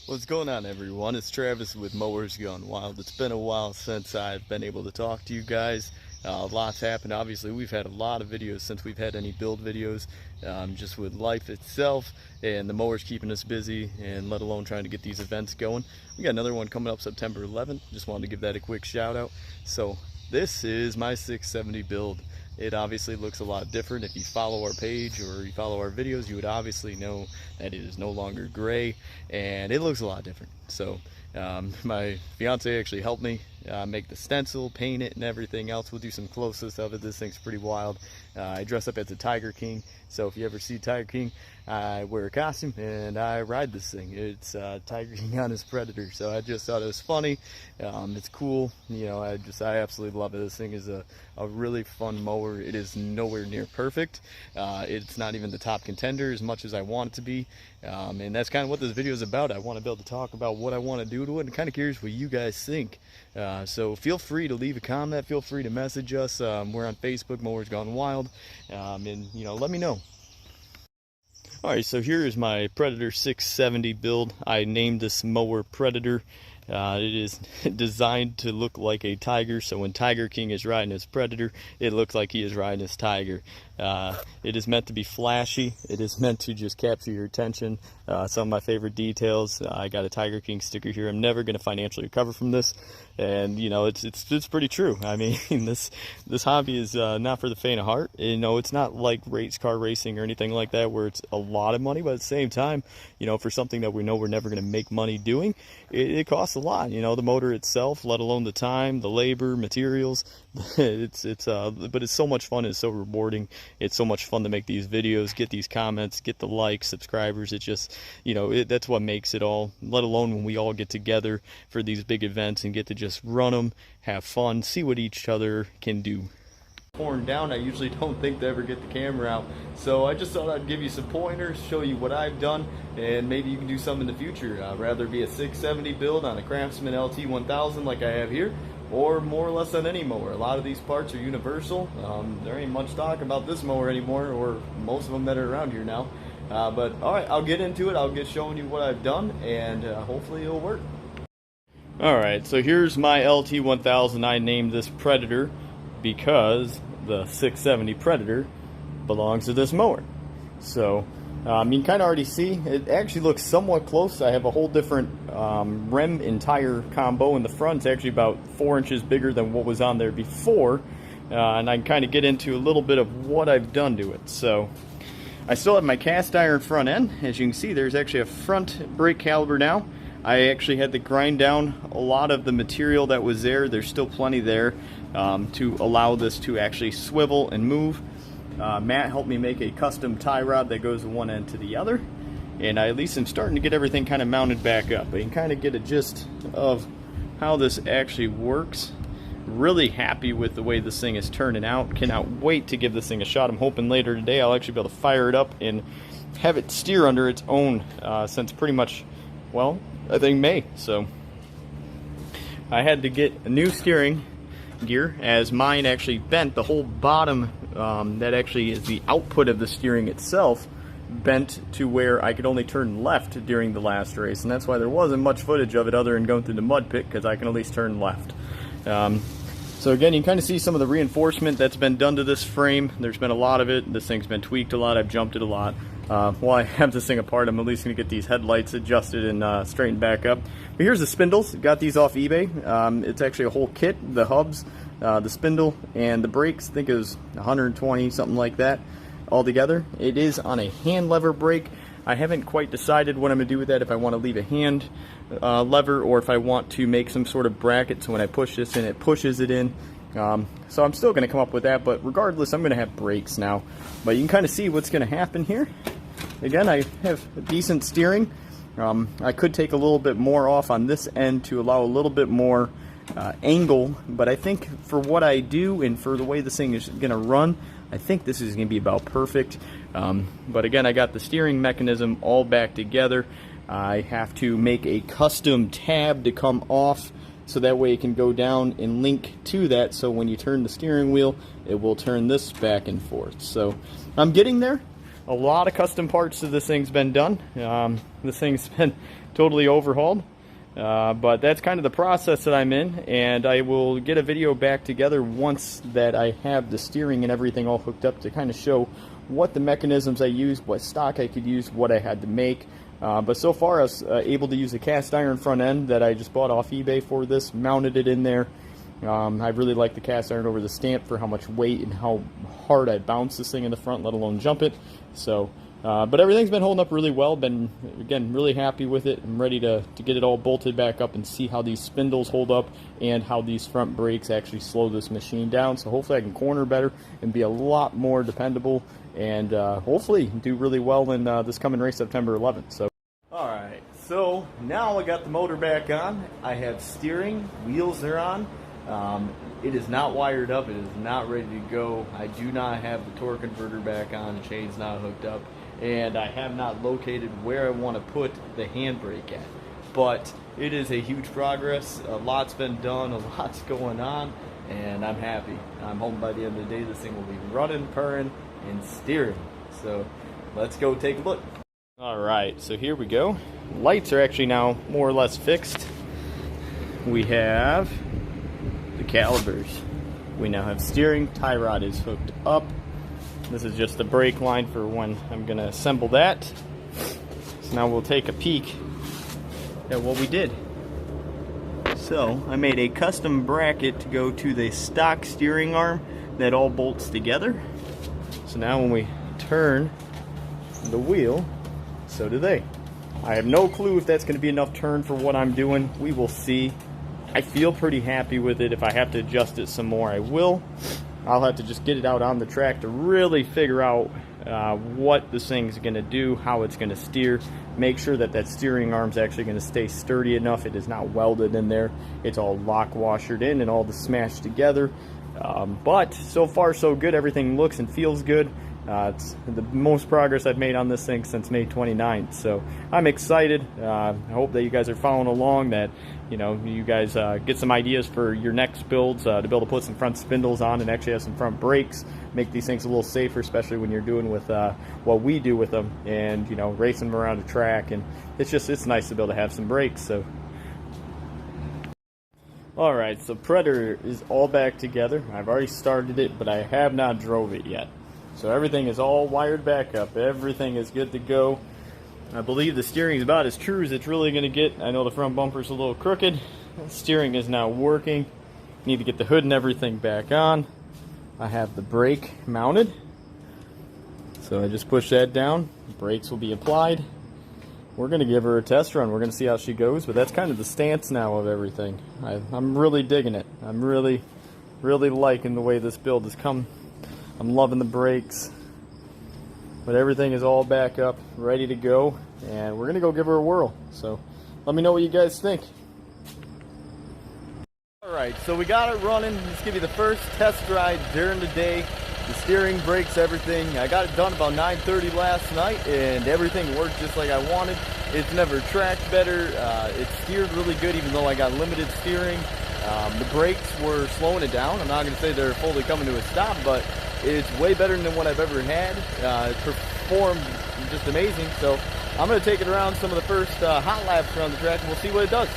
What's going on, everyone? It's Travis with Mowers Gone Wild. It's been a while since I've been able to talk to you guys. Lots happened. Obviously, we've had a lot of videos since we've had any build videos, just with life itself and the mowers keeping us busy, and let alone trying to get these events going. We got another one coming up September 11th. Just wanted to give that a quick shout out. So this is my 670 build. It obviously looks a lot different. If you follow our page or you follow our videos, you would obviously know that it is no longer gray and it looks a lot different. So my fiance actually helped me make the stencil, paint it, and everything else. We'll do some close-ups of it. This thing's pretty wild. I dress up as a Tiger King, so if you ever see Tiger King, I wear a costume and I ride this thing. It's Tiger King on his Predator, so I just thought it was funny. It's cool, you know. I absolutely love it. This thing is a really fun mower. It is nowhere near perfect. It's not even the top contender as much as I want it to be, and that's kind of what this video is about. I want to be able to talk about what I want to do to it, and kind of curious what you guys think. So feel free to leave a comment. Feel free to message us. We're on Facebook, Mowers Gone Wild, and you know, let me know. Alright, so here is my Predator 670 build. I named this mower Predator. It is designed to look like a tiger, so when Tiger King is riding his Predator, it looks like he is riding his tiger. It is meant to be flashy. It is meant to just capture your attention. Some of my favorite details. I got a Tiger King sticker here. I'm never going to financially recover from this, and you know, it's pretty true. I mean, this hobby is not for the faint of heart. You know, it's not like race car racing or anything like that where it's a lot of money, but at the same time, you know, for something that we know we're never going to make money doing, it costs a lot. You know, the motor itself, let alone the time, the labor, materials. But it's so much fun. It's so rewarding. It's so much fun to make these videos, get these comments, get the likes, subscribers. It just, you know, that's what makes it all, let alone when we all get together for these big events and get to just run them, have fun, see what each other can do. Pouring down, I usually don't think to ever get the camera out, so I just thought I'd give you some pointers, show you what I've done, and maybe you can do something in the future. Rather be a 670 build on a Craftsman LT1000 like I have here, or more or less on any mower. A lot of these parts are universal. There ain't much talk about this mower anymore, or most of them that are around here now. But alright, I'll get into it. I'll get showing you what I've done, and hopefully it'll work. Alright, so here's my LT1000. I named this Predator because the 670 Predator belongs to this mower. So you can kind of already see it actually looks somewhat close. I have a whole different rim and tire combo in the front. It's actually about 4 inches bigger than what was on there before, and I can kind of get into a little bit of what I've done to it. So I still have my cast iron front end. As you can see, there's actually a front brake caliper now. I actually had to grind down a lot of the material that was there. There's still plenty there to allow this to actually swivel and move. Matt helped me make a custom tie rod that goes from one end to the other, and I at least am starting to get everything kind of mounted back up. But you can kind of get a gist of how this actually works. Really happy with the way this thing is turning out. Cannot wait to give this thing a shot. I'm hoping later today I'll actually be able to fire it up and have it steer under its own since pretty much, well, I think May. So I had to get a new steering gear, as mine actually bent. The whole bottom that actually is the output of the steering itself bent to where I could only turn left during the last race, and that's why there wasn't much footage of it other than going through the mud pit, because I can at least turn left. So again, you can kind of see some of the reinforcement that's been done to this frame. There's been a lot of it. This thing's been tweaked a lot. I've jumped it a lot. While I have this thing apart, I'm at least going to get these headlights adjusted and straightened back up. But here's the spindles. Got these off eBay. It's actually a whole kit. The hubs, the spindle, and the brakes. I think it was 120, something like that, all together. It is on a hand lever brake. I haven't quite decided what I'm going to do with that, if I want to leave a hand lever or if I want to make some sort of bracket so when I push this in, it pushes it in. So I'm still going to come up with that, but regardless, I'm going to have brakes now. But you can kind of see what's going to happen here. Again, I have decent steering. I could take a little bit more off on this end to allow a little bit more angle, but I think for what I do and for the way this thing is going to run, I think this is going to be about perfect. But again, I got the steering mechanism all back together. I have to make a custom tab to come off, so that way it can go down and link to that, so when you turn the steering wheel, it will turn this back and forth. So I'm getting there. A lot of custom parts to this thing's been done. This thing's been totally overhauled. But that's kind of the process that I'm in, and I will get a video back together once that I have the steering and everything all hooked up to kind of show what the mechanisms I used, what stock I could use, what I had to make. But so far I was able to use a cast iron front end that I just bought off eBay for this, mounted it in there. I really like the cast iron over the stamp for how much weight and how hard I bounce this thing in the front, let alone jump it. So, but everything's been holding up really well. Been, again, really happy with it. I'm ready to get it all bolted back up and see how these spindles hold up and how these front brakes actually slow this machine down. So hopefully I can corner better and be a lot more dependable, and hopefully do really well in this coming race September 11th. So, alright, so now I got the motor back on. I have steering, wheels are on. It is not wired up, it is not ready to go. I do not have the torque converter back on, the chain's not hooked up, and I have not located where I want to put the handbrake at. But it is a huge progress, a lot's been done, a lot's going on, and I'm happy. I'm hoping by the end of the day this thing will be running, purring, and steering. So let's go take a look. Alright, so here we go. Lights are actually now more or less fixed. We have the calipers. We now have steering, tie rod is hooked up. This is just the brake line for when I'm going to assemble that. So now we'll take a peek at what we did. So I made a custom bracket to go to the stock steering arm that all bolts together. So now when we turn the wheel, so do they. I have no clue if that's going to be enough turn for what I'm doing. We will see. I feel pretty happy with it. If I have to adjust it some more, I will. I'll have to just get it out on the track to really figure out what this thing's going to do, how it's going to steer, make sure that that steering arm's actually going to stay sturdy enough. It is not welded in there. It's all lock washered in and all the smashed together. But so far so good. Everything looks and feels good. It's the most progress I've made on this thing since May 29th, so I'm excited. I hope that you guys are following along, that you guys get some ideas for your next builds to be able to put some front spindles on and actually have some front brakes, make these things a little safer, especially when you're doing with what we do with them, and racing them around a track. And it's nice to be able to have some brakes. So alright, so Predator is all back together. I've already started it, but I have not drove it yet. So everything is all wired back up. Everything is good to go. I believe the steering is about as true as it's really going to get. I know the front bumper's a little crooked. The steering is now working. Need to get the hood and everything back on. I have the brake mounted. So I just push that down. The brakes will be applied. We're going to give her a test run. We're going to see how she goes. But that's kind of the stance now of everything. I'm really digging it. I'm really, really liking the way this build has come. I'm loving the brakes, but everything is all back up, ready to go, and we're gonna go give her a whirl. So let me know what you guys think. Alright, so we got it running. Let's give you the first test ride during the day. The steering, brakes, everything. I got it done about 9:30 last night, and everything worked just like I wanted. It's never tracked better. It steered really good, even though I got limited steering. The brakes were slowing it down. I'm not going to say they're fully coming to a stop, but it's way better than what I've ever had. It performed just amazing. So I'm going to take it around some of the first hot laps around the track, and we'll see what it does.